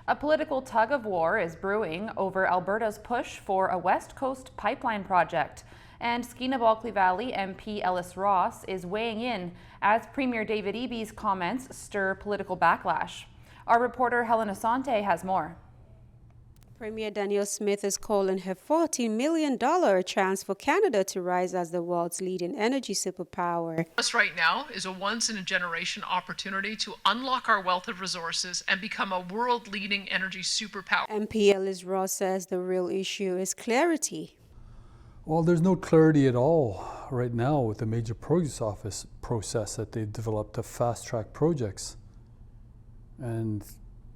A political tug-of-war is brewing over Alberta's push for a West Coast pipeline project. And Skeena-Balkley Valley MP Ellis Ross is weighing in as Premier David Eby's comments stir political backlash. Our reporter Helen Asante has more. Premier Danielle Smith is calling her $40 million chance for Canada to rise as the world's leading energy superpower. Us right now is a once-in-a-generation opportunity to unlock our wealth of resources and become a world-leading energy superpower. MP Ellis Ross says the real issue is clarity. Well, there's no clarity at all right now with the major projects office process that they've developed to fast-track projects. And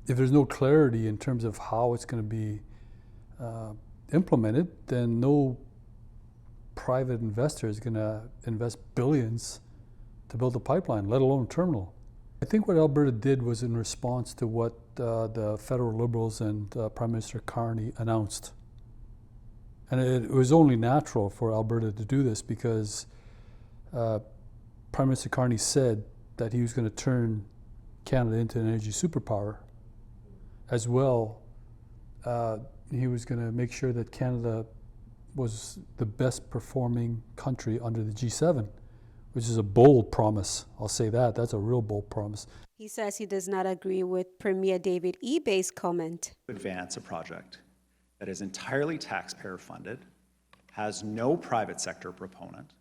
if there's no clarity in terms of how it's going to be implemented, then no private investor is going to invest billions to build a pipeline, let alone a terminal. I think what Alberta did was in response to what the federal Liberals and Prime Minister Carney announced. And it was only natural for Alberta to do this because Prime Minister Carney said that he was going to turn Canada into an energy superpower. As well, he was going to make sure that Canada was the best performing country under the G7, which is a bold promise. I'll say that. That's a real bold promise. He says he does not agree with Premier David Eby's comment. Advance a project that is entirely taxpayer funded, has no private sector proponent,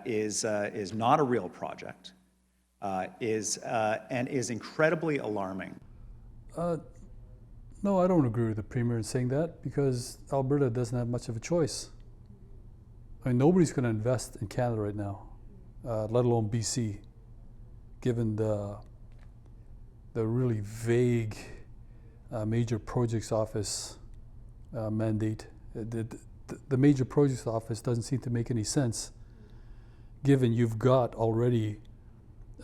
is not a real project, and is incredibly alarming. No, I don't agree with the Premier in saying that because Alberta doesn't have much of a choice. I mean, nobody's going to invest in Canada right now, let alone BC, given the really vague Major Projects Office mandate. The Major Projects Office doesn't seem to make any sense, given you've got already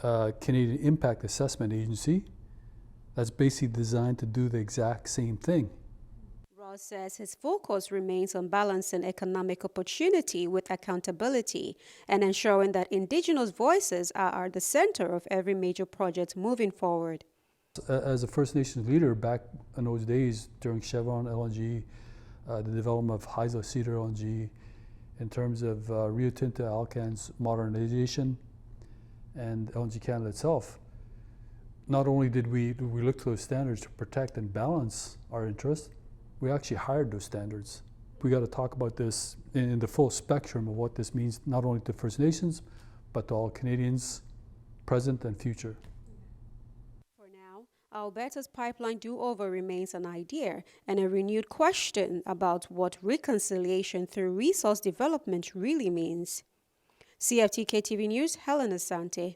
Canadian Impact Assessment Agency that's basically designed to do the exact same thing. Ross says his focus remains on balancing economic opportunity with accountability and ensuring that Indigenous voices are at the center of every major project moving forward. As a First Nations leader back in those days during Chevron LNG, the development of Haisla Cedar LNG, in terms of Rio Tinto Alcan's modernization and LNG Canada itself, not only did we look to those standards to protect and balance our interests, we actually hired those standards. We got to talk about this in the full spectrum of what this means, not only to First Nations, but to all Canadians, present and future. For now, Alberta's pipeline do-over remains an idea and a renewed question about what reconciliation through resource development really means. CFTK-TV News, Helen Asante.